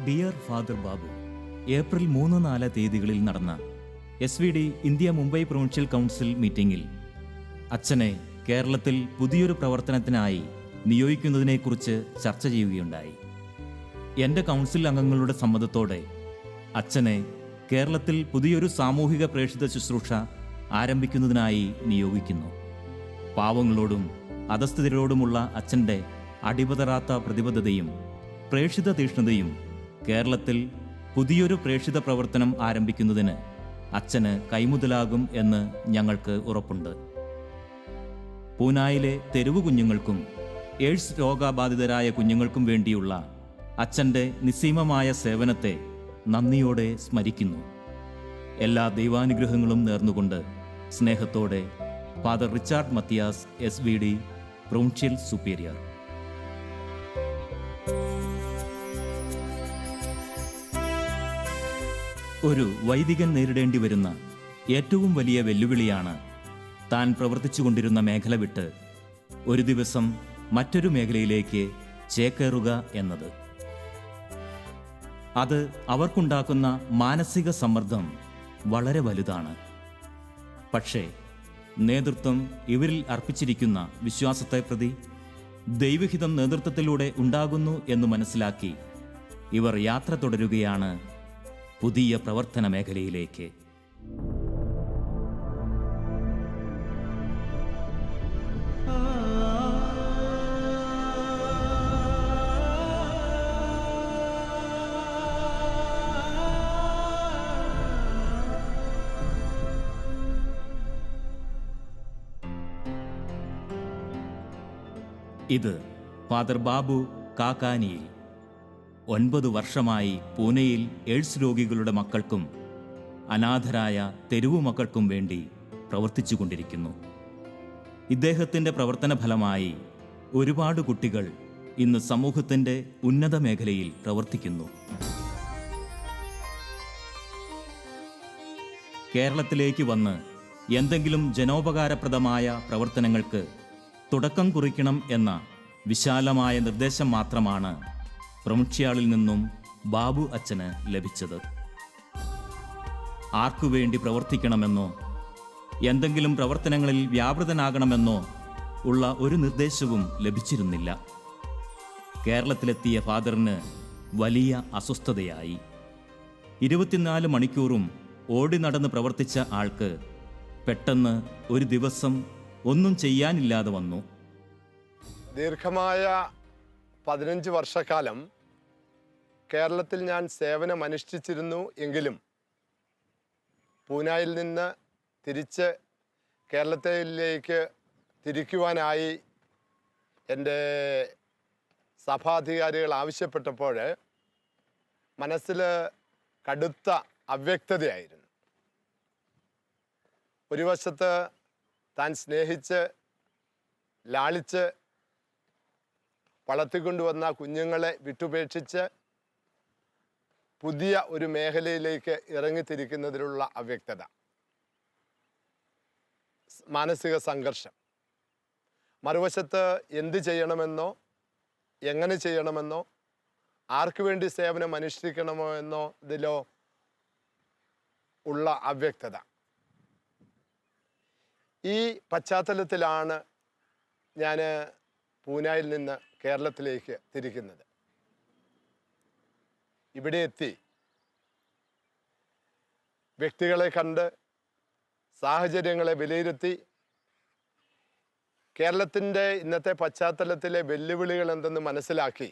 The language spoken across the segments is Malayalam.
ഡിയർ ഫാദർ ബാബു, ഏപ്രിൽ 3-4 തീയതികളിൽ നടന്ന SVD India Mumbai provincial council മീറ്റിംഗിൽ അച്ഛനെ കേരളത്തിൽ പുതിയൊരു പ്രവർത്തനത്തിനായി നിയോഗിക്കുന്നതിനെക്കുറിച്ച് ചർച്ച ചെയ്യുകയുണ്ടായി. എൻ്റെ കൗൺസിൽ അംഗങ്ങളുടെ സമ്മതത്തോടെ അച്ഛനെ കേരളത്തിൽ പുതിയൊരു സാമൂഹിക പ്രേക്ഷിത ശുശ്രൂഷ ആരംഭിക്കുന്നതിനായി നിയോഗിക്കുന്നു. പാവങ്ങളോടും അധസ്ഥിതരോടുമുള്ള അച്ഛൻ്റെ അടിപതറാത്ത പ്രതിബദ്ധതയും പ്രേക്ഷിത തീക്ഷ്ണതയും കേരളത്തിൽ പുതിയൊരു പ്രേക്ഷിത പ്രവർത്തനം ആരംഭിക്കുന്നതിന് അച്ഛന് കൈമുതലാകും എന്ന് ഞങ്ങൾക്ക് ഉറപ്പുണ്ട്. പൂനായിലെ തെരുവു കുഞ്ഞുങ്ങൾക്കും എയ്ഡ്സ് രോഗബാധിതരായ കുഞ്ഞുങ്ങൾക്കും വേണ്ടിയുള്ള അച്ഛൻ്റെ നിസ്സീമമായ സേവനത്തെ നന്ദിയോടെ സ്മരിക്കുന്നു. എല്ലാ ദൈവാനുഗ്രഹങ്ങളും നേർന്നുകൊണ്ട് സ്നേഹത്തോടെ father Richard Mathias, SVD provincial superior. ഒരു വൈദികൻ നേരിടേണ്ടി വരുന്ന ഏറ്റവും വലിയ വെല്ലുവിളിയാണ് താൻ പ്രവർത്തിച്ചുകൊണ്ടിരുന്ന മേഖല വിട്ട് ഒരു ദിവസം മറ്റൊരു മേഖലയിലേക്ക് ചേക്കേറുക എന്നത്. അത് അവർക്കുണ്ടാക്കുന്ന മാനസിക സമ്മർദ്ദം വളരെ വലുതാണ്. പക്ഷേ നേതൃത്വം ഇവരിൽ അർപ്പിച്ചിരിക്കുന്ന വിശ്വാസത്തെ പ്രതി ദൈവഹിതം നേതൃത്വത്തിലൂടെ ഉണ്ടാകുന്നു എന്ന് മനസ്സിലാക്കി ഇവർ യാത്ര തുടരുകയാണ് പുതിയ പ്രവർത്തന മേഖലയിലേക്ക്. ഇത് ഫാദർ ബാബു കാക്കാനിയിൽ 9 വർഷമായി പൂനെയിൽ എയ്ഡ്സ് രോഗികളുടെ മക്കൾക്കും അനാഥരായ തെരുവു മക്കൾക്കും വേണ്ടി പ്രവർത്തിച്ചുകൊണ്ടിരിക്കുന്നു. ഇദ്ദേഹത്തിൻ്റെ പ്രവർത്തന ഫലമായി ഒരുപാട് കുട്ടികൾ ഇന്ന് സമൂഹത്തിൻ്റെ ഉന്നത മേഖലയിൽ പ്രവർത്തിക്കുന്നു. കേരളത്തിലേക്ക് വന്ന് എന്തെങ്കിലും ജനോപകാരപ്രദമായ പ്രവർത്തനങ്ങൾക്ക് തുടക്കം കുറിക്കണം എന്ന വിശാലമായ നിർദ്ദേശം മാത്രമാണ് പ്രൊവിൻഷ്യാളിൽ നിന്നും ബാബു അച്ഛന് ലഭിച്ചത്. ആർക്കുവേണ്ടി പ്രവർത്തിക്കണമെന്നോ എന്തെങ്കിലും പ്രവർത്തനങ്ങളിൽ വ്യാപൃതനാകണമെന്നോ ഉള്ള ഒരു നിർദ്ദേശവും ലഭിച്ചിരുന്നില്ല. കേരളത്തിലെത്തിയ ഫാദറിന് വലിയ അസ്വസ്ഥതയായി. 24 മണിക്കൂറും ഓടി നടന്ന് പ്രവർത്തിച്ച ആൾക്ക് പെട്ടെന്ന് ഒരു ദിവസം ഒന്നും ചെയ്യാനില്ലാതെ വന്നു. ദീർഘമായ 15 വർഷക്കാലം കേരളത്തിൽ ഞാൻ സേവനമനുഷ്ഠിച്ചിരുന്നു. എങ്കിലും പൂനായിൽ നിന്ന് തിരിച്ച് കേരളത്തിലേക്ക് തിരിക്കുവാനായി എൻ്റെ സഭാധികാരികൾ ആവശ്യപ്പെട്ടപ്പോൾ മനസ്സിൽ കടുത്ത അവ്യക്തതയായിരുന്നു. ഒരു വശത്ത് താൻ സ്നേഹിച്ച് ലാളിച്ച് വളർത്തിക്കൊണ്ടുവന്ന കുഞ്ഞുങ്ങളെ വിട്ടുപേക്ഷിച്ച് പുതിയ ഒരു മേഖലയിലേക്ക് ഇറങ്ങിത്തിരിക്കുന്നതിലുള്ള അവ്യക്തത, മാനസിക സംഘർഷം. മറുവശത്ത് എന്ത് ചെയ്യണമെന്നോ എങ്ങനെ ചെയ്യണമെന്നോ ആർക്കു വേണ്ടി സേവനം അനുഷ്ഠിക്കണമോ എന്നോ ഇതിലോ ഉള്ള അവ്യക്തത. ഈ പശ്ചാത്തലത്തിലാണ് ഞാൻ പൂനായിൽ നിന്ന് കേരളത്തിലേക്ക് തിരിക്കുന്നത്. ഇവിടെ എത്തി വ്യക്തികളെ കണ്ട് സാഹചര്യങ്ങളെ വിലയിരുത്തി കേരളത്തിൻ്റെ ഇന്നത്തെ പശ്ചാത്തലത്തിലെ വെല്ലുവിളികൾ എന്തെന്ന് മനസ്സിലാക്കി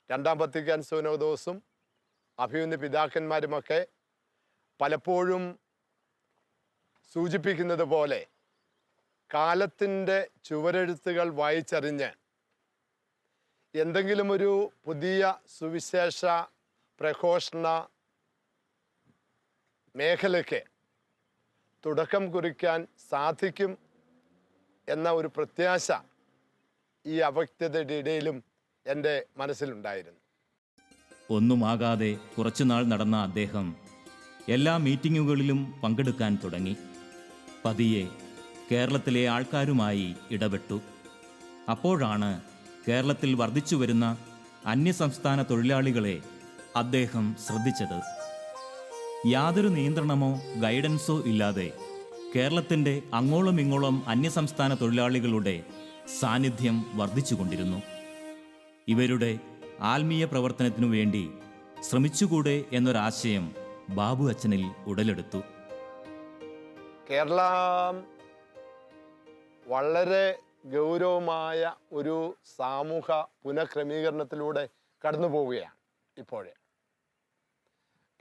രണ്ടാം വത്തിക്കാൻ സിനോദോസും അഭിമന്യ പിതാക്കന്മാരുമൊക്കെ പലപ്പോഴും സൂചിപ്പിക്കുന്നത് പോലെ കാലത്തിൻ്റെ ചുവരെഴുത്തുകൾ വായിച്ചറിഞ്ഞ് എന്തെങ്കിലും ഒരു പുതിയ സുവിശേഷ പ്രഘോഷണ മേഖലയ്ക്ക് തുടക്കം കുറിക്കാൻ സാധിക്കും എന്ന ഒരു പ്രത്യാശ ഈ അവ്യക്തതയുടെ ഇടയിലും എൻ്റെ മനസ്സിലുണ്ടായിരുന്നു. ഒന്നുമാകാതെ കുറച്ചുനാൾ നടന്ന അദ്ദേഹം എല്ലാ മീറ്റിങ്ങുകളിലും പങ്കെടുക്കാൻ തുടങ്ങി. പതിയെ കേരളത്തിലെ ആൾക്കാരുമായി ഇടപെട്ടു. അപ്പോഴാണ് കേരളത്തിൽ വർദ്ധിച്ചു വരുന്ന അന്യസംസ്ഥാന തൊഴിലാളികളെ അദ്ദേഹം ശ്രദ്ധിച്ചത്. യാതൊരു നിയന്ത്രണമോ ഗൈഡൻസോ ഇല്ലാതെ കേരളത്തിൻ്റെ അങ്ങോളം ഇങ്ങോളം അന്യസംസ്ഥാന തൊഴിലാളികളുടെ സാന്നിധ്യം വർദ്ധിച്ചുകൊണ്ടിരുന്നു. ഇവരുടെ ആത്മീയ പ്രവർത്തനത്തിനു വേണ്ടി ശ്രമിച്ചുകൂടെ എന്നൊരാശയം ബാബു അച്ഛനിൽ ഉടലെടുത്തു. കേരളം വളരെ ഗൗരവമായ ഒരു സാമൂഹ പുനഃക്രമീകരണത്തിലൂടെ കടന്നു പോവുകയാണ്. ഇപ്പോഴേ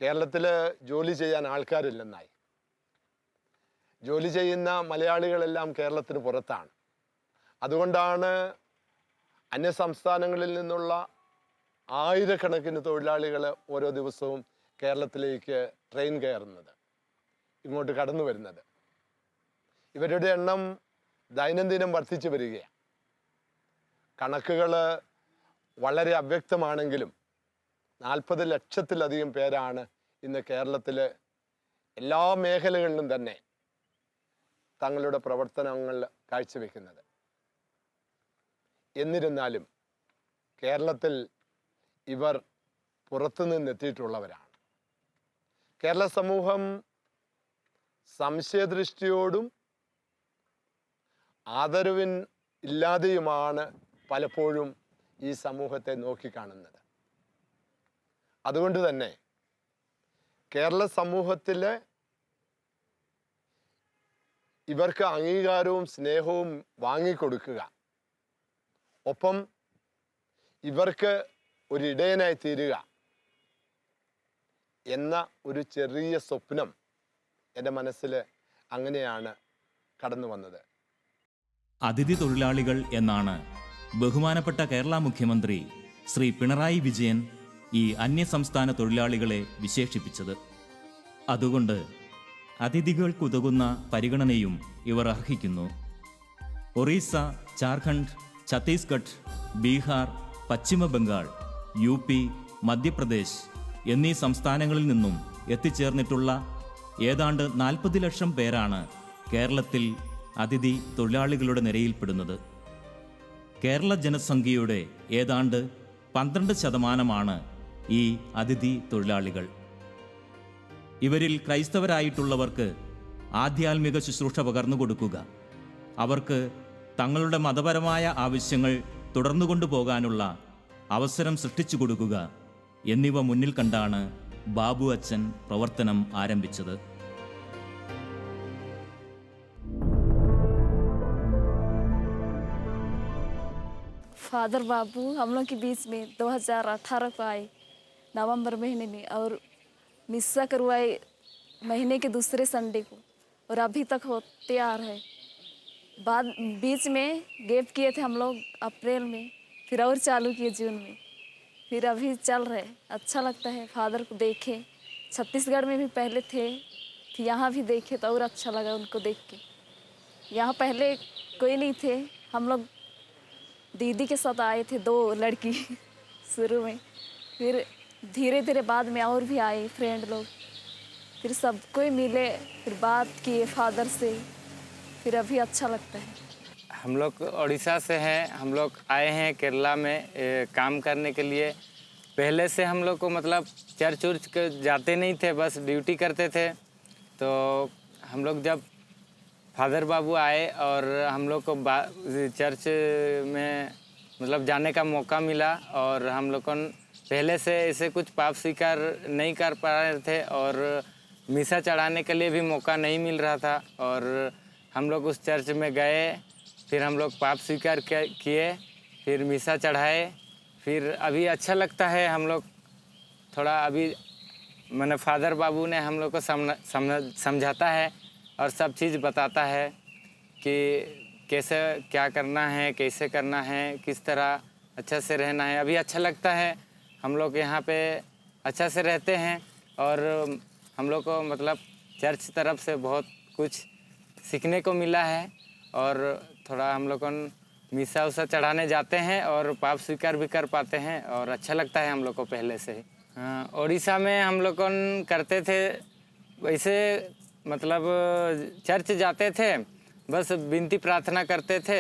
കേരളത്തിൽ ജോലി ചെയ്യാൻ ആൾക്കാരില്ലെന്നായി. ജോലി ചെയ്യുന്ന മലയാളികളെല്ലാം കേരളത്തിന് പുറത്താണ്. അതുകൊണ്ടാണ് അന്യസംസ്ഥാനങ്ങളിൽ നിന്നുള്ള ആയിരക്കണക്കിന് തൊഴിലാളികൾ ഓരോ ദിവസവും കേരളത്തിലേക്ക് ട്രെയിൻ കയറുന്നത്, ഇങ്ങോട്ട് കടന്നു വരുന്നത്. ഇവരുടെ എണ്ണം ദൈനംദിനം വർദ്ധിച്ചു വരികയാണ്. കണക്കുകൾ വളരെ അവ്യക്തമാണെങ്കിലും 40 ലക്ഷത്തിലധികം പേരാണ് ഇന്ന് കേരളത്തിൽ എല്ലാ മേഖലകളിലും തന്നെ തങ്ങളുടെ പ്രവർത്തനങ്ങൾ കാഴ്ചവെക്കുന്നത്. എന്നിരുന്നാലും കേരളത്തിൽ ഇവർ പുറത്തുനിന്നെത്തിയിട്ടുള്ളവരാണ്. കേരള സമൂഹം സംശയദൃഷ്ടിയോടും ആദരവിൻ ഇല്ലാതെയുമാണ് പലപ്പോഴും ഈ സമൂഹത്തെ നോക്കിക്കാണുന്നത്. അതുകൊണ്ട് തന്നെ കേരള സമൂഹത്തിലെ ഇവർക്ക് അംഗീകാരവും സ്നേഹവും വാങ്ങിക്കൊടുക്കുക, ഒപ്പം ഇവർക്ക് ഒരിടയനായി തീരുക എന്ന ഒരു ചെറിയ സ്വപ്നം എൻ്റെ മനസ്സിൽ അങ്ങനെയാണ് കടന്നു വന്നത്. അതിഥി തൊഴിലാളികൾ എന്നാണ് ബഹുമാനപ്പെട്ട കേരള മുഖ്യമന്ത്രി ശ്രീ പിണറായി വിജയൻ ഈ അന്യസംസ്ഥാന തൊഴിലാളികളെ വിശേഷിപ്പിച്ചത്. അതുകൊണ്ട് അതിഥികൾക്കുതകുന്ന പരിഗണനയും ഇവർ അർഹിക്കുന്നു. ഒറീസ, ജാർഖണ്ഡ്, ഛത്തീസ്ഗഡ്, ബീഹാർ, പശ്ചിമ ബംഗാൾ, UP, മധ്യപ്രദേശ് എന്നീ സംസ്ഥാനങ്ങളിൽ നിന്നും എത്തിച്ചേർന്നിട്ടുള്ള ഏതാണ്ട് 40 ലക്ഷം പേരാണ് കേരളത്തിൽ അതിഥി തൊഴിലാളികളുടെ നിരയിൽപ്പെടുന്നത്. കേരള ജനസംഖ്യയുടെ ഏതാണ്ട് 12% ഈ അതിഥി തൊഴിലാളികൾ. ഇവരിൽ ക്രൈസ്തവരായിട്ടുള്ളവർക്ക് ആധ്യാത്മിക ശുശ്രൂഷ പകർന്നു കൊടുക്കുക, അവർക്ക് തങ്ങളുടെ മതപരമായ ആവശ്യങ്ങൾ തുടർന്നുകൊണ്ടു പോകാനുള്ള അവസരം സൃഷ്ടിച്ചു കൊടുക്കുക എന്നിവ മുന്നിൽ കണ്ടാണ് ബാബു അച്ഛൻ പ്രവർത്തനം ആരംഭിച്ചത്. फादर बाबू हम लोग के बीच में 2018 को आए नवंबर महीने में, और मिस्सा करवाए महीने के दूसरे संडे को, और अभी तक होते आ रहे। बाद बीच में गैप किए थे हम लोग अप्रैल में, फिर और चालू किए जून में, फिर अभी चल रहे। अच्छा लगता है फादर को देखे। छत्तीसगढ़ में भी पहले थे, फिर यहाँ भी देखे तो और अच्छा लगा उनको देख के। यहाँ पहले कोई नहीं थे, हम लोग दीदी के साथ आए थे, 2 लड़की शुरू में, फिर धीरे धीरे बाद में और भी आए फ्रेंड लोग, फिर सबको ही मिले, फिर बात किए फादर से, फिर अभी अच्छा लगता है। हम लोग उड़ीसा से हैं, हम लोग आए हैं केरला में काम करने के लिए। पहले से हम लोग को मतलब चर्च उर्च जाते नहीं थे, बस ड्यूटी करते थे। तो हम लोग जब फादर बाबू आए और हम लोग को चर्च में मतलब जाने का मौका मिला, और हम लोग को पहले से ऐसे कुछ पाप स्वीकार नहीं कर पा रहे थे और मिसा चढ़ाने के लिए भी मौका नहीं मिल रहा था, और हम लोग उस चर्च में गए, फिर हम लोग पाप स्वीकार किए, फिर मिसा चढ़ाए, फिर अभी अच्छा लगता है। हम लोग थोड़ा अभी मैंने फादर बाबू ने हम लोग को समझाता है और सब चीज़ बताता है कि कैसे क्या करना है, कैसे करना है, किस तरह अच्छा से रहना है। अभी अच्छा लगता है, हम लोग यहाँ पे अच्छा से रहते हैं, और हम लोग को मतलब चर्च तरफ से बहुत कुछ सीखने को मिला है, और थोड़ा हम लोग को मिसा उसा चढ़ाने जाते हैं और पाप स्वीकार भी कर पाते हैं, और अच्छा लगता है हम लोग को पहले से ही। हाँ, उड़ीसा में हम लोग को करते थे वैसे, मतलब चर्च जाते थे, बस विनती प्रार्थना करते थे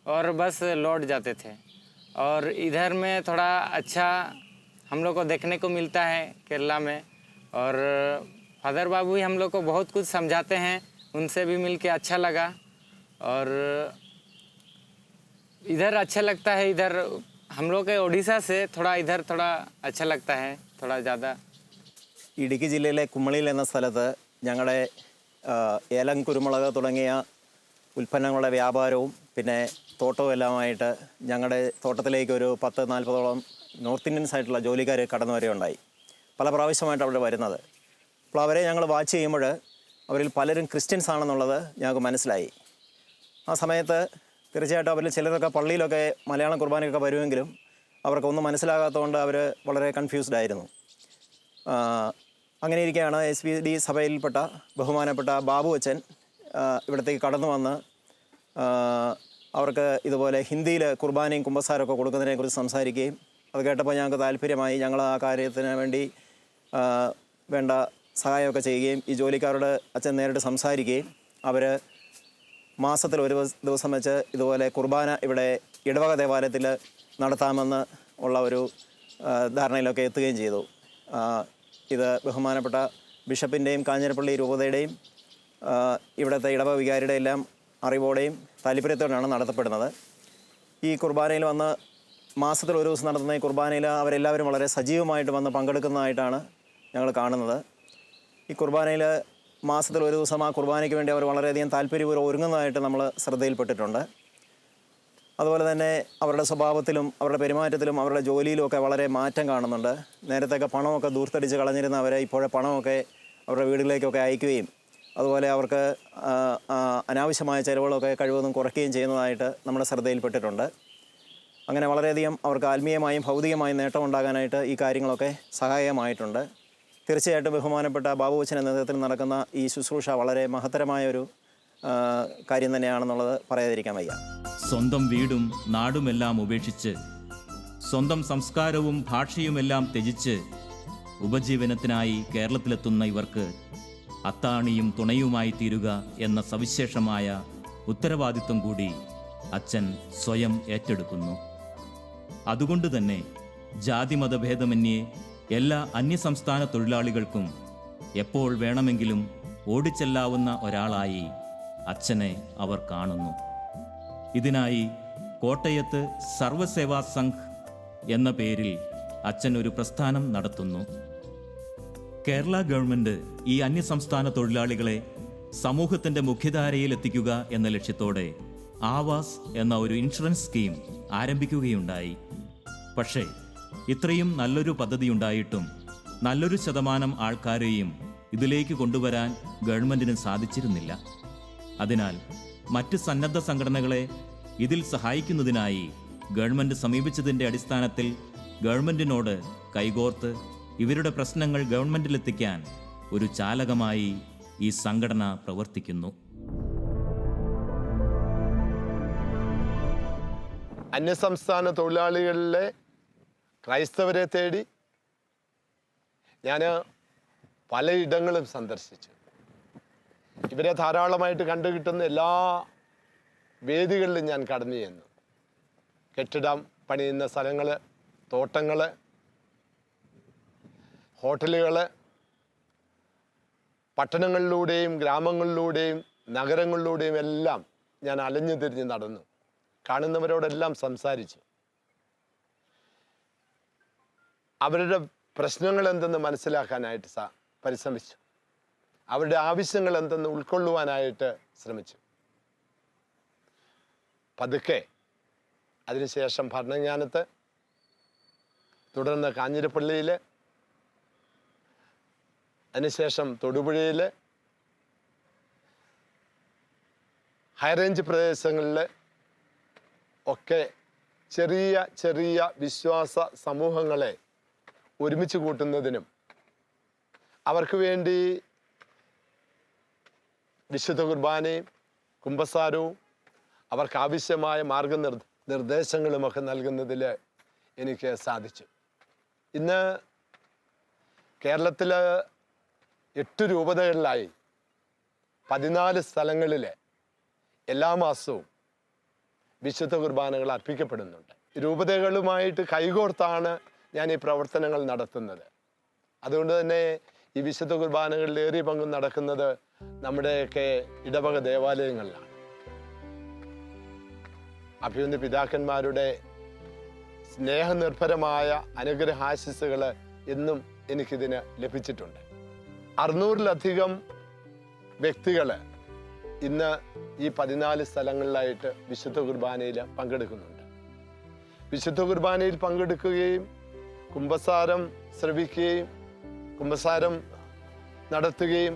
और बस लौट जाते थे। और इधर में थोड़ा अच्छा हम लोग को देखने को मिलता है केरला में। और फादर बाबू ही हम लोग को बहुत कुछ समझाते हैं, उनसे भी मिल के अच्छा लगा। और इधर अच्छा लगता है, इधर हम लोग के ओडिशा से थोड़ा इधर थोड़ा अच्छा लगता है, थोड़ा ज़्यादा। ഇടുക്കി ജില്ലയിലെ കുമ്മളിയിൽ എന്ന സ്ഥലത്ത് ഞങ്ങളുടെ ഏലം, കുരുമുളക് തുടങ്ങിയ ഉൽപ്പന്നങ്ങളുടെ വ്യാപാരവും പിന്നെ തോട്ടവും എല്ലാമായിട്ട് ഞങ്ങളുടെ തോട്ടത്തിലേക്ക് ഒരു 10-40ഓളം നോർത്ത് ഇന്ത്യൻസ് ആയിട്ടുള്ള ജോലിക്കാർ കടന്നു വരികയുണ്ടായി. പല പ്രാവശ്യമായിട്ട് അവിടെ വരുന്നത്. അപ്പോൾ അവരെ ഞങ്ങൾ വാച്ച് ചെയ്യുമ്പോൾ അവരിൽ പലരും ക്രിസ്ത്യൻസ് ആണെന്നുള്ളത് ഞങ്ങൾക്ക് മനസ്സിലായി. ആ സമയത്ത് തീർച്ചയായിട്ടും അവരിൽ ചിലരൊക്കെ പള്ളിയിലൊക്കെ മലയാളം കുർബാനയൊക്കെ വരുമെങ്കിലും അവർക്കൊന്നും മനസ്സിലാകാത്തതുകൊണ്ട് അവർ വളരെ കൺഫ്യൂസ്ഡ് ആയിരുന്നു. അങ്ങനെ ഇരിക്കുകയാണ് SVD സഭയിൽപ്പെട്ട ബഹുമാനപ്പെട്ട ബാബു അച്ഛൻ ഇവിടത്തേക്ക് കടന്നു വന്ന് അവർക്ക് ഇതുപോലെ ഹിന്ദിയിൽ കുർബാനയും കുമ്പസാരമൊക്കെ കൊടുക്കുന്നതിനെക്കുറിച്ച് സംസാരിക്കുകയും അത് കേട്ടപ്പോൾ ഞങ്ങൾക്ക് താല്പര്യമായി. ഞങ്ങൾ ആ കാര്യത്തിന് വേണ്ടി വേണ്ട സഹായമൊക്കെ ചെയ്യുകയും ഈ ജോലിക്കാരോട് അച്ഛൻ നേരിട്ട് സംസാരിക്കുകയും അവർ മാസത്തിൽ ഒരു ദിവസം വെച്ച് ഇതുപോലെ കുർബാന ഇവിടെ ഇടവക ദേവാലയത്തിൽ നടത്താമെന്ന് ഉള്ള ഒരു ധാരണയിലൊക്കെ എത്തുകയും ചെയ്തു. ഇത് ബഹുമാനപ്പെട്ട ബിഷപ്പിൻ്റെയും കാഞ്ഞിരപ്പള്ളി രൂപതയുടെയും ഇവിടുത്തെ ഇടവക വികാരിയുടെ എല്ലാം അറിവോടെയും താല്പര്യത്തോടെയാണ് നടത്തപ്പെടുന്നത്. ഈ കുർബാനയിൽ വന്ന് മാസത്തിൽ ഒരു ദിവസം നടത്തുന്ന ഈ കുർബാനയിൽ അവരെല്ലാവരും വളരെ സജീവമായിട്ട് വന്ന് പങ്കെടുക്കുന്നതായിട്ടാണ് ഞങ്ങൾ കാണുന്നത്. ഈ കുർബാനയിൽ മാസത്തിൽ ഒരു ദിവസം ആ കുർബാനയ്ക്ക് വേണ്ടി അവർ വളരെയധികം താല്പര്യപൂർവ്വം ഒരുങ്ങുന്നതായിട്ട് നമ്മൾ ശ്രദ്ധയിൽപ്പെട്ടിട്ടുണ്ട്. അതുപോലെ തന്നെ അവരുടെ സ്വഭാവത്തിലും അവരുടെ പെരുമാറ്റത്തിലും അവരുടെ ജോലിയിലുമൊക്കെ വളരെ മാറ്റം കാണുന്നുണ്ട്. നേരത്തെയൊക്കെ പണമൊക്കെ ദൂർത്തടിച്ച് കളഞ്ഞിരുന്നവരെ ഇപ്പോഴെ പണമൊക്കെ അവരുടെ വീടുകളിലേക്കൊക്കെ അയക്കുകയും അതുപോലെ അവർക്ക് അനാവശ്യമായ ചിലവുകളൊക്കെ കഴിവതും കുറയ്ക്കുകയും ചെയ്യുന്നതായിട്ട് നമ്മുടെ ശ്രദ്ധയിൽപ്പെട്ടിട്ടുണ്ട്. അങ്ങനെ വളരെയധികം അവർക്ക് ആത്മീയമായും ഭൗതികമായും നേട്ടം ഉണ്ടാകാനായിട്ട് ഈ കാര്യങ്ങളൊക്കെ സഹായകമായിട്ടുണ്ട്. തീർച്ചയായിട്ടും ബഹുമാനപ്പെട്ട ബാബു അച്ഛൻ്റെ നേതൃത്വത്തിൽ നടക്കുന്ന ഈ ശുശ്രൂഷ വളരെ മഹത്തരമായൊരു കാര്യം തന്നെയാണെന്നുള്ളത് പറയാതിരിക്കാൻ വയ്യ. സ്വന്തം വീടും നാടുമെല്ലാം ഉപേക്ഷിച്ച് സ്വന്തം സംസ്കാരവും ഭാഷയുമെല്ലാം ത്യജിച്ച് ഉപജീവനത്തിനായി കേരളത്തിലെത്തുന്ന ഇവർക്ക് അത്താണിയും തുണയുമായി തീരുക എന്ന സവിശേഷമായ ഉത്തരവാദിത്വം കൂടി അച്ഛൻ സ്വയം ഏറ്റെടുക്കുന്നു. അതുകൊണ്ട് തന്നെ ജാതിമതഭേദമന്യേ എല്ലാ അന്യസംസ്ഥാന തൊഴിലാളികൾക്കും എപ്പോൾ വേണമെങ്കിലും ഓടിച്ചെല്ലാവുന്ന ഒരാളായി അച്ഛനെ അവർ കാണുന്നു. ഇതിനായി കോട്ടയത്ത് സർവസേവാ സംഘ് എന്ന പേരിൽ അച്ഛൻ ഒരു പ്രസ്ഥാനം നടത്തുന്നു. കേരള ഗവൺമെൻറ് ഈ അന്യസംസ്ഥാന തൊഴിലാളികളെ സമൂഹത്തിൻ്റെ മുഖ്യധാരയിൽ എത്തിക്കുക എന്ന ലക്ഷ്യത്തോടെ ആവാസ് എന്ന ഒരു ഇൻഷുറൻസ് സ്കീം ആരംഭിക്കുകയുണ്ടായി. പക്ഷേ ഇത്രയും നല്ലൊരു പദ്ധതിയുണ്ടായിട്ടും നല്ലൊരു ശതമാനം ആൾക്കാരെയും ഇതിലേക്ക് കൊണ്ടുവരാൻ ഗവൺമെൻറ്റിന് സാധിച്ചിരുന്നില്ല. അതിനാൽ മറ്റ് സന്നദ്ധ സംഘടനകളെ ഇതിൽ സഹായിക്കുന്നതിനായി ഗവൺമെൻറ് സമീപിച്ചതിൻ്റെ അടിസ്ഥാനത്തിൽ ഗവൺമെൻറ്റിനോട് കൈകോർത്ത് ഇവരുടെ പ്രശ്നങ്ങൾ ഗവൺമെൻറ്റിലെത്തിക്കാൻ ഒരു ചാലകമായി ഈ സംഘടന പ്രവർത്തിക്കുന്നു. അന്യസംസ്ഥാന തൊഴിലാളികളിലെ ക്രൈസ്തവരെ തേടി ഞാൻ പലയിടങ്ങളും സന്ദർശിച്ചു. ഇവരെ ധാരാളമായിട്ട് കണ്ടുകിട്ടുന്ന എല്ലാ വേദികളിലും ഞാൻ കടന്നു ചെന്നു. കെട്ടിടം പണിയുന്ന സ്ഥലങ്ങൾ, തോട്ടങ്ങൾ, ഹോട്ടലുകൾ, പട്ടണങ്ങളിലൂടെയും ഗ്രാമങ്ങളിലൂടെയും നഗരങ്ങളിലൂടെയും എല്ലാം ഞാൻ അലഞ്ഞു തിരിഞ്ഞ് നടന്നു. കാണുന്നവരോടെല്ലാം സംസാരിച്ചു. അവരുടെ പ്രശ്നങ്ങൾ എന്തെന്ന് മനസ്സിലാക്കാനായിട്ട് പരിശ്രമിച്ചു. അവരുടെ ആവശ്യങ്ങൾ എന്തെന്ന് ഉൾക്കൊള്ളുവാനായിട്ട് ശ്രമിച്ചു. പതുക്കെ അതിനുശേഷം ഭരണങ്ങാനത്ത്, തുടർന്ന് കാഞ്ഞിരപ്പള്ളിയിൽ, അതിനുശേഷം തൊടുപുഴയിൽ, ഹൈറേഞ്ച് പ്രദേശങ്ങളിൽ ഒക്കെ ചെറിയ ചെറിയ വിശ്വാസ സമൂഹങ്ങളെ ഒരുമിച്ച് കൂട്ടുന്നതിനും അവർക്ക് വേണ്ടി വിശുദ്ധ കുർബാനയും കുമ്പസാരവും അവർക്ക് ആവശ്യമായ നിർദ്ദേശങ്ങളുമൊക്കെ നൽകുന്നതിൽ എനിക്ക് സാധിച്ചു. ഇന്ന് കേരളത്തിൽ 8 രൂപതകളിലായി 14 സ്ഥലങ്ങളിൽ എല്ലാ മാസവും വിശുദ്ധ കുർബാനകൾ അർപ്പിക്കപ്പെടുന്നുണ്ട്. രൂപതകളുമായിട്ട് കൈകോർത്താണ് ഞാൻ ഈ പ്രവർത്തനങ്ങൾ നടത്തുന്നത്. അതുകൊണ്ട് തന്നെ ഈ വിശുദ്ധ കുർബാനകളിൽ ഏറിയ പങ്കും നടക്കുന്നത് നമ്മുടെയൊക്കെ ഇടവക ദേവാലയങ്ങളിലാണ്. അഭിവന്യ പിതാക്കന്മാരുടെ സ്നേഹനിർഭരമായ അനുഗ്രഹാശിസ്സുകൾ എന്നും എനിക്കിതിന് ലഭിച്ചിട്ടുണ്ട്. 600-ലധികം വ്യക്തികൾ ഇന്ന് ഈ 14 സ്ഥലങ്ങളിലായിട്ട് വിശുദ്ധ കുർബാനയിൽ പങ്കെടുക്കുന്നുണ്ട്. വിശുദ്ധ കുർബാനയിൽ പങ്കെടുക്കുകയും കുമ്പസാരം ശ്രവിക്കുകയും കുമ്പസാരം നടത്തുകയും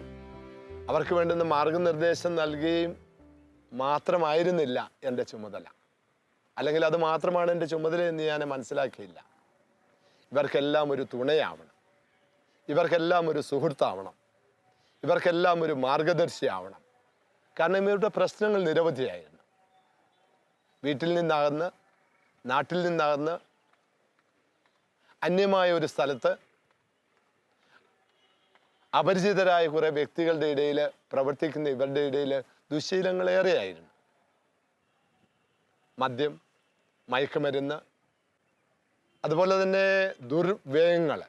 അവർക്ക് വേണ്ടുന്ന മാർഗനിർദ്ദേശം നൽകുകയും മാത്രമായിരുന്നില്ല എൻ്റെ ചുമതല, അല്ലെങ്കിൽ അത് മാത്രമാണ് എൻ്റെ ചുമതല എന്ന് ഞാൻ മനസ്സിലാക്കിയില്ല. ഇവർക്കെല്ലാം ഒരു തുണയാവണം, ഇവർക്കെല്ലാം ഒരു സുഹൃത്താവണം, ഇവർക്കെല്ലാം ഒരു മാർഗദർശിയാവണം. കാരണം ഇവരുടെ പ്രശ്നങ്ങൾ നിരവധിയായിരുന്നു. വീട്ടിൽ നിന്നകന്ന്, നാട്ടിൽ നിന്നകന്ന്, അന്യമായ ഒരു സ്ഥലത്ത് അപരിചിതരായ കുറേ വ്യക്തികളുടെ ഇടയിൽ പ്രവർത്തിക്കുന്ന ഇവരുടെ ഇടയിൽ ദുശ്ശീലങ്ങളേറെയായിരുന്നു. മദ്യം, മയക്കുമരുന്ന്, അതുപോലെ തന്നെ ദുർവ്യയങ്ങൾ.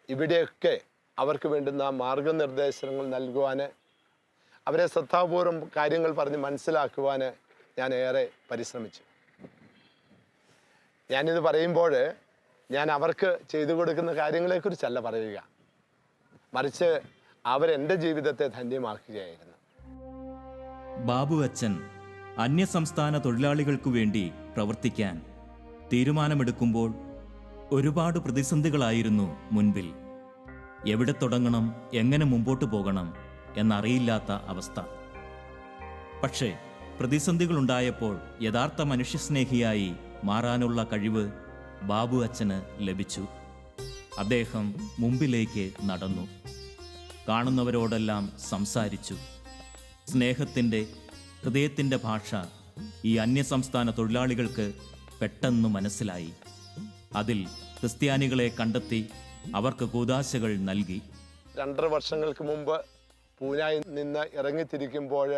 ഇവിടെയൊക്കെ അവർക്ക് വേണ്ടുന്ന മാർഗനിർദ്ദേശങ്ങൾ നൽകുവാൻ, അവരെ ശ്രദ്ധാപൂർവം കാര്യങ്ങൾ പറഞ്ഞ് മനസ്സിലാക്കുവാൻ ഞാൻ ഏറെ പരിശ്രമിച്ചു. ഞാനിത് പറയുമ്പോൾ ഞാൻ അവർക്ക് ചെയ്തു കൊടുക്കുന്ന കാര്യങ്ങളെക്കുറിച്ചല്ല പറയുക, മറിച്ച് അവരെൻ്റെ ജീവിതത്തെ ധന്യമാക്കുകയായിരുന്നു. ബാബു അച്ഛൻ അന്യസംസ്ഥാന തൊഴിലാളികൾക്കു വേണ്ടി പ്രവർത്തിക്കാൻ തീരുമാനമെടുക്കുമ്പോൾ ഒരുപാട് പ്രതിസന്ധികളായിരുന്നു മുൻപിൽ. എവിടെ തുടങ്ങണം, എങ്ങനെ മുമ്പോട്ട് പോകണം എന്നറിയില്ലാത്ത അവസ്ഥ. പക്ഷേ പ്രതിസന്ധികളുണ്ടായപ്പോൾ യഥാർത്ഥ മനുഷ്യസ്നേഹിയായി മാറാനുള്ള കഴിവ് ബാബു അച്ഛന് ലഭിച്ചു. അദ്ദേഹം മുമ്പിലേക്ക് നടന്നു, കാണുന്നവരോടെല്ലാം സംസാരിച്ചു. സ്നേഹത്തിൻ്റെ, ഹൃദയത്തിൻ്റെ ഭാഷ ഈ അന്യസംസ്ഥാന തൊഴിലാളികൾക്ക് പെട്ടെന്ന് മനസ്സിലായി. അതിൽ ക്രിസ്ത്യാനികളെ കണ്ടെത്തി അവർക്ക് കൂദാശകൾ നൽകി. 2.5 വർഷങ്ങൾക്ക് മുമ്പ് പൂനായിൽ നിന്ന് ഇറങ്ങിത്തിരിക്കുമ്പോൾ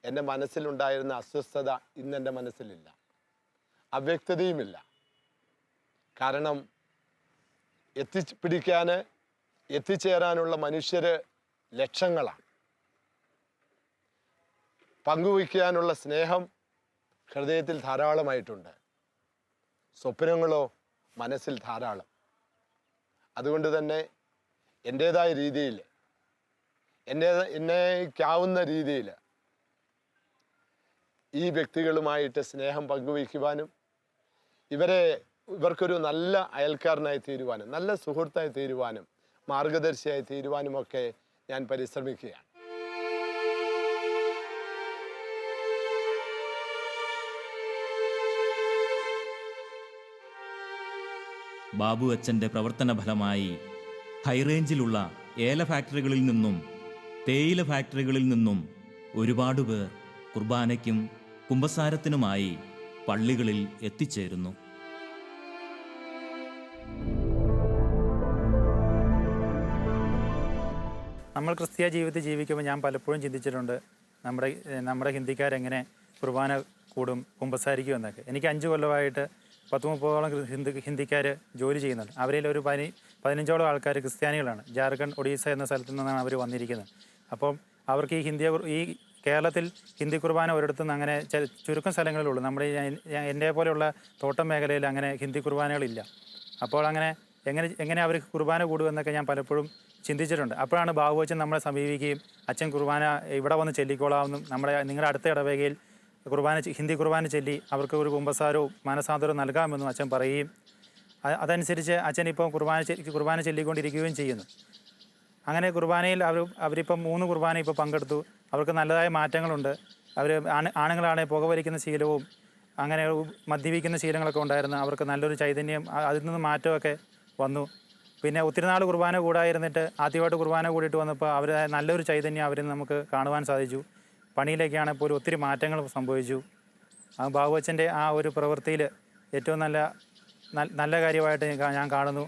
എൻ്റെ മനസ്സിലുണ്ടായിരുന്ന അസ്വസ്ഥത ഇന്നെൻ്റെ മനസ്സിലില്ല, അവ്യക്തതയുമില്ല. കാരണം എത്തിച്ചേരാനുള്ള മനുഷ്യർ ലക്ഷങ്ങളാണ്. പങ്കുവയ്ക്കാനുള്ള സ്നേഹം ഹൃദയത്തിൽ ധാരാളമായിട്ടുണ്ട്, സ്വപ്നങ്ങളോ മനസ്സിൽ ധാരാളം. അതുകൊണ്ട് തന്നെ എൻ്റേതായ രീതിയിൽ, എന്നേക്കാവുന്ന രീതിയിൽ ഈ വ്യക്തികളുമായിട്ട് സ്നേഹം പങ്കുവയ്ക്കുവാനും ഇവർക്കൊരു നല്ല അയൽക്കാരനായി തീരുവാനും, നല്ല സുഹൃത്തായി തീരുവാനും, മാർഗദർശിയായി തീരുവാനുമൊക്കെ ഞാൻ പരിശ്രമിക്കുകയാണ്. ബാബു അച്ഛൻ്റെ പ്രവർത്തന ഫലമായി ഹൈറേഞ്ചിലുള്ള ഏല ഫാക്ടറികളിൽ നിന്നും തേയില ഫാക്ടറികളിൽ നിന്നും ഒരുപാട് പേർ കുർബാനയ്ക്കും കുമ്പസാരത്തിനുമായി പള്ളികളിൽ എത്തിച്ചേരുന്നു. നമ്മൾ ക്രിസ്തീയ ജീവിതത്തിൽ ജീവിക്കുമ്പോൾ ഞാൻ പലപ്പോഴും ചിന്തിച്ചിട്ടുണ്ട്, നമ്മുടെ ഹിന്ദിക്കാരെങ്ങനെ കുർബാന കൂടും, കുമ്പസാരിക്കും എന്നൊക്കെ. എനിക്ക് 5 കൊല്ലമായിട്ട് 10-30ഓളം ഹിന്ദിക്കാർ ജോലി ചെയ്യുന്നുണ്ട്. അവരിൽ ഒരു 15ഓളം ആൾക്കാർ ക്രിസ്ത്യാനികളാണ്. ജാർഖണ്ഡ്, ഒഡീസ എന്ന സ്ഥലത്തു നിന്നാണ് അവർ വന്നിരിക്കുന്നത്. അപ്പം അവർക്ക് ഈ കേരളത്തിൽ ഹിന്ദി കുർബാന ഒരിടത്തുനിന്ന് അങ്ങനെ ചുരുക്കം സ്ഥലങ്ങളിലുള്ളൂ. നമ്മുടെ എൻ്റെ പോലെയുള്ള തോട്ടം മേഖലയിൽ അങ്ങനെ ഹിന്ദി കുർബാനകളില്ല. അപ്പോൾ എങ്ങനെ അവർ കുർബാന കൂടുമെന്നൊക്കെ ഞാൻ പലപ്പോഴും ചിന്തിച്ചിട്ടുണ്ട്. അപ്പോഴാണ് ബാബു അച്ഛൻ നമ്മളെ സമീപിക്കുകയും അച്ഛൻ കുർബാന ഇവിടെ വന്ന് ചെല്ലിക്കോളാമെന്നും നിങ്ങളുടെ അടുത്ത ഇടവകയിൽ ഹിന്ദി കുർബാന ചൊല്ലി അവർക്ക് ഒരു കുമ്പസാരവും മാനസാന്തരവും നൽകാമെന്നും അച്ഛൻ പറയുകയും അതനുസരിച്ച് അച്ഛൻ ഇപ്പോൾ കുർബാന ചൊല്ലിക്കൊണ്ടിരിക്കുകയും ചെയ്യുന്നു. അങ്ങനെ കുർബാനയിൽ അവരിപ്പം 3 കുർബാന ഇപ്പോൾ പങ്കെടുത്തു. അവർക്ക് നല്ലതായ മാറ്റങ്ങളുണ്ട്. അവർ ആണുങ്ങളാണെങ്കിൽ പുകവലിക്കുന്ന ശീലവും അങ്ങനെ മദ്യപിക്കുന്ന ശീലങ്ങളൊക്കെ ഉണ്ടായിരുന്നു. അവർക്ക് നല്ലൊരു ചൈതന്യം, അതിൽ നിന്ന് മാറ്റമൊക്കെ വന്നു. പിന്നെ ഒത്തിരി നാൾ കുർബാന കൂടായിരുന്നിട്ട് ആദ്യമായിട്ട് കുർബാന കൂടിയിട്ട് വന്നപ്പോൾ അവർ നല്ലൊരു ചൈതന്യം അവരിൽ നമുക്ക് കാണുവാൻ സാധിച്ചു. പണിയിലേക്കാണെങ്കിൽ പോലും ഒത്തിരി മാറ്റങ്ങൾ സംഭവിച്ചു. ബാബു അച്ഛൻ്റെ ആ ഒരു പ്രവൃത്തിയിൽ ഏറ്റവും നല്ല കാര്യമായിട്ട് ഞാൻ കാണുന്നു.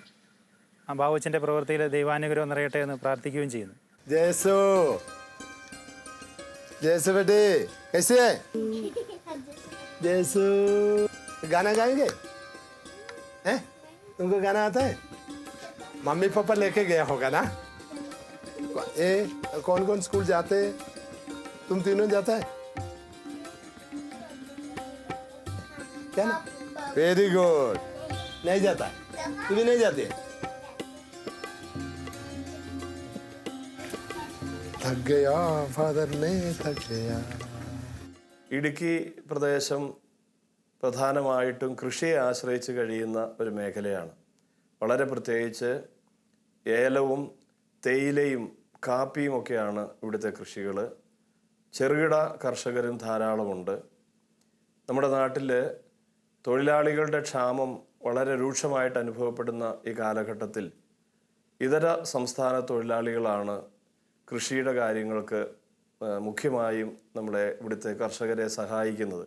ബാബു അച്ഛൻ്റെ പ്രവൃത്തിയിൽ ദൈവാനുഗ്രഹം നിറയട്ടെ എന്ന് പ്രാർത്ഥിക്കുകയും ചെയ്യുന്നു. ജേസു गाना गाएंगे? हैं? तुमको गाना आता है? मम्मी पापा लेके गया होगा ना? कौन कौन स्कूल जाते हैं? तुम तीनों जाता है क्या ना? Very good. नहीं जाता? तू भी नहीं जाती है? थक गया फादर ने थक गया. ഇടുക്കി പ്രദേശം പ്രധാനമായിട്ടും കൃഷിയെ ആശ്രയിച്ച് കഴിയുന്ന ഒരു മേഖലയാണ്. വളരെ പ്രത്യേകിച്ച് ഏലവും തേയിലയും കാപ്പിയും ഒക്കെയാണ് ഇവിടുത്തെ കൃഷികൾ. ചെറുകിട കർഷകരും ധാരാളമുണ്ട്. നമ്മുടെ നാട്ടിൽ തൊഴിലാളികളുടെ ക്ഷാമം വളരെ രൂക്ഷമായിട്ട് അനുഭവപ്പെടുന്ന ഈ കാലഘട്ടത്തിൽ ഇതര സംസ്ഥാന തൊഴിലാളികളാണ് കൃഷിയുടെ കാര്യങ്ങൾക്ക് മുഖ്യമായും നമ്മുടെ ഇവിടുത്തെ കർഷകരെ സഹായിക്കുന്നത്.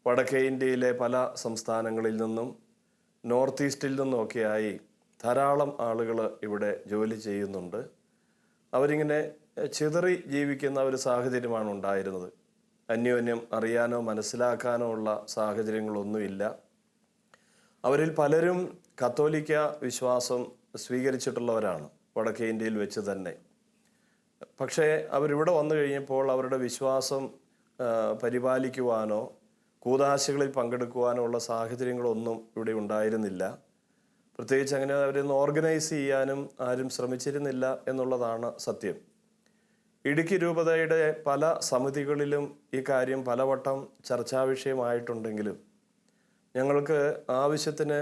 വടക്കേ ഇന്ത്യയിലെ പല സംസ്ഥാനങ്ങളിൽ നിന്നും നോർത്ത് ഈസ്റ്റിൽ നിന്നുമൊക്കെയായി ധാരാളം ആളുകൾ ഇവിടെ ജോലി ചെയ്യുന്നുണ്ട്. അവരിങ്ങനെ ചിതറി ജീവിക്കുന്ന ഒരു സാഹചര്യമാണ് ഉണ്ടായിരുന്നത്. അന്യോന്യം അറിയാനോ മനസ്സിലാക്കാനോ ഉള്ള സാഹചര്യങ്ങളൊന്നുമില്ല. അവരിൽ പലരും കത്തോലിക്ക വിശ്വാസം സ്വീകരിച്ചിട്ടുള്ളവരാണ് വടക്കേ ഇന്ത്യയിൽ വെച്ച് തന്നെ. പക്ഷേ അവരിവിടെ വന്നു കഴിഞ്ഞപ്പോൾ അവരുടെ വിശ്വാസം പരിപാലിക്കുവാനോ കൂദാശകളിൽ പങ്കെടുക്കുവാനോ ഉള്ള സാഹചര്യങ്ങളൊന്നും ഇവിടെ ഉണ്ടായിരുന്നില്ല. പ്രത്യേകിച്ച് അങ്ങനെ അവരൊന്ന് ഓർഗനൈസ് ചെയ്യാനും ആരും ശ്രമിച്ചിരുന്നില്ല എന്നുള്ളതാണ് സത്യം. ഇടുക്കി രൂപതയുടെ പല സമിതികളിലും ഈ കാര്യം പലവട്ടം ചർച്ചാ വിഷയമായിട്ടുണ്ടെങ്കിലും ഞങ്ങൾക്ക് ആവശ്യത്തിന്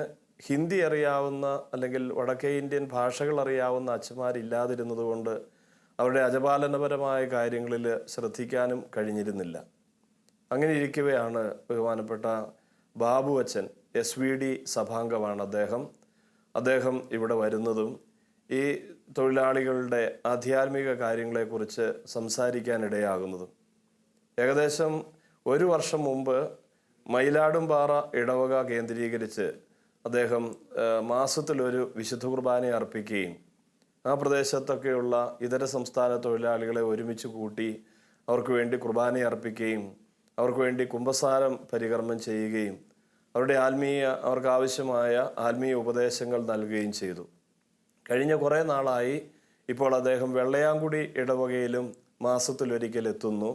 ഹിന്ദി അറിയാവുന്ന അല്ലെങ്കിൽ വടക്കേ ഇന്ത്യൻ ഭാഷകൾ അറിയാവുന്ന അച്ഛന്മാരില്ലാതിരുന്നത് കൊണ്ട് അവരുടെ അജപാലനപരമായ കാര്യങ്ങളിൽ ശ്രദ്ധിക്കാനും കഴിഞ്ഞിരുന്നില്ല. അങ്ങനെ ഇരിക്കവെയാണ് ബഹുമാനപ്പെട്ട ബാബു അച്ഛൻ, SVD സഭാംഗമാണ് അദ്ദേഹം ഇവിടെ വരുന്നതും ഈ തൊഴിലാളികളുടെ ആധ്യാത്മിക കാര്യങ്ങളെക്കുറിച്ച് സംസാരിക്കാനിടയാകുന്നതും. ഏകദേശം 1 വർഷം മുമ്പ് മയിലാടുംപാറ ഇടവക കേന്ദ്രീകരിച്ച് അദ്ദേഹം മാസത്തിലൊരു വിശുദ്ധ കുർബാന അർപ്പിക്കുകയും ആ പ്രദേശത്തൊക്കെയുള്ള ഇതര സംസ്ഥാന തൊഴിലാളികളെ ഒരുമിച്ച് കൂട്ടി അവർക്ക് വേണ്ടി കുർബാന അർപ്പിക്കുകയും അവർക്ക് വേണ്ടി കുമ്പസാരം പരികർമ്മം ചെയ്യുകയും അവർക്ക് ആവശ്യമായ ആത്മീയ ഉപദേശങ്ങൾ നൽകുകയും ചെയ്തു. കഴിഞ്ഞ കുറേ നാളായി ഇപ്പോൾ അദ്ദേഹം വെള്ളയാംകുടി ഇടവകയിലും മാസത്തിലൊരിക്കൽ എത്തുന്നു.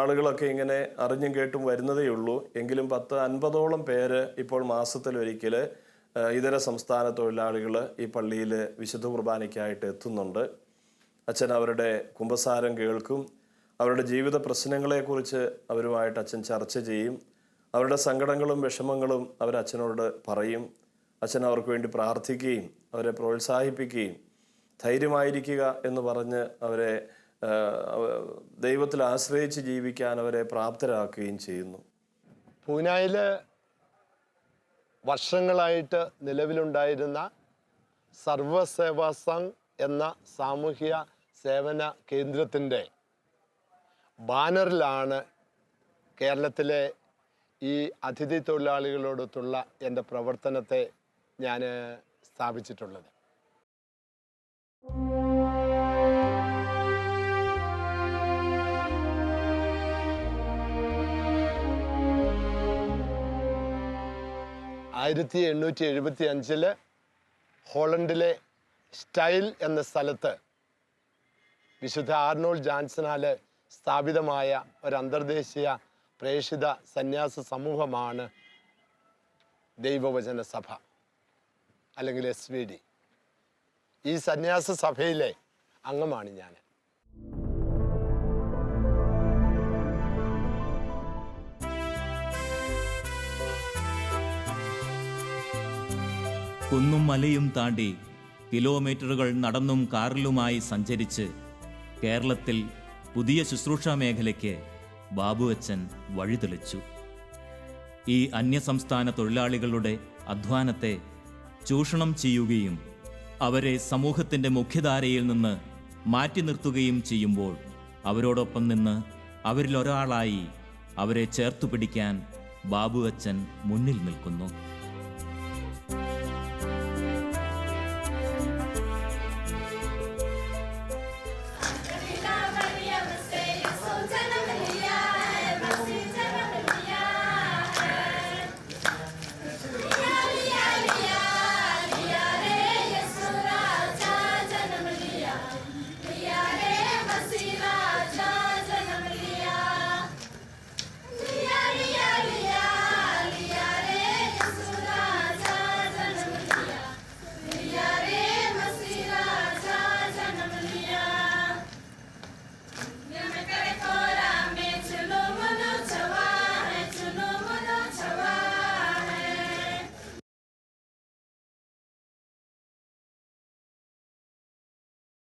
ആളുകളൊക്കെ ഇങ്ങനെ അറിഞ്ഞും കേട്ടും വരുന്നതേ ഉള്ളൂ. എങ്കിലും 10-50ഓളം പേര് ഇപ്പോൾ മാസത്തിലൊരിക്കൽ ഇതര സംസ്ഥാന തൊഴിലാളികൾ ഈ പള്ളിയിൽ വിശുദ്ധ കുർബാനയ്ക്കായിട്ട് എത്തുന്നുണ്ട്. അച്ഛൻ അവരുടെ കുമ്പസാരം കേൾക്കും. അവരുടെ ജീവിത പ്രശ്നങ്ങളെക്കുറിച്ച് അവരുമായിട്ട് അച്ഛൻ ചർച്ച ചെയ്യും. അവരുടെ സങ്കടങ്ങളും വിഷമങ്ങളും അവരച്ഛനോട് പറയും. അച്ഛൻ അവർക്ക് വേണ്ടി പ്രാർത്ഥിക്കുകയും അവരെ പ്രോത്സാഹിപ്പിക്കുകയും ധൈര്യമായിരിക്കുക എന്ന് പറഞ്ഞ് അവരെ ദൈവത്തിൽ ആശ്രയിച്ച് ജീവിക്കാൻ അവരെ പ്രാപ്തരാക്കുകയും ചെയ്യുന്നു. പൂനായിൽ വർഷങ്ങളായിട്ട് നിലവിലുണ്ടായിരുന്ന സർവസേവാ സംഘ് എന്ന സാമൂഹ്യ സേവന കേന്ദ്രത്തിൻ്റെ ബാനറിലാണ് കേരളത്തിലെ ഈ അതിഥി തൊഴിലാളികളോടൊത്തുള്ള എൻ്റെ പ്രവർത്തനത്തെ ഞാൻ സ്ഥാപിച്ചിട്ടുള്ളത്. ആയിരത്തി 1875 ഹോളണ്ടിലെ സ്റ്റൈൽ എന്ന സ്ഥലത്ത് വിശുദ്ധ ആർണോൾഡ് ജാൻസനാൽ സ്ഥാപിതമായ ഒരു അന്തർദേശീയ പ്രേക്ഷിത സന്യാസ സമൂഹമാണ് ദൈവവചന സഭ അല്ലെങ്കിൽ SVD. ഈ സന്യാസ സഭയിലെ അംഗമാണ് ഞാൻ. കുന്നും മലയും താണ്ടി കിലോമീറ്ററുകൾ നടന്നും കാറിലുമായി സഞ്ചരിച്ച് കേരളത്തിൽ പുതിയ ശുശ്രൂഷാ മേഖലയ്ക്ക് ബാബു അച്ഛൻ വഴിതെളിച്ചു. ഈ അന്യസംസ്ഥാന തൊഴിലാളികളുടെ അധ്വാനത്തെ ചൂഷണം ചെയ്യുകയും അവരെ സമൂഹത്തിൻ്റെ മുഖ്യധാരയിൽ നിന്ന് മാറ്റി നിർത്തുകയും ചെയ്യുമ്പോൾ അവരോടൊപ്പം നിന്ന് അവരിലൊരാളായി അവരെ ചേർത്തു പിടിക്കാൻ ബാബു അച്ഛൻ മുന്നിൽ നിൽക്കുന്നു.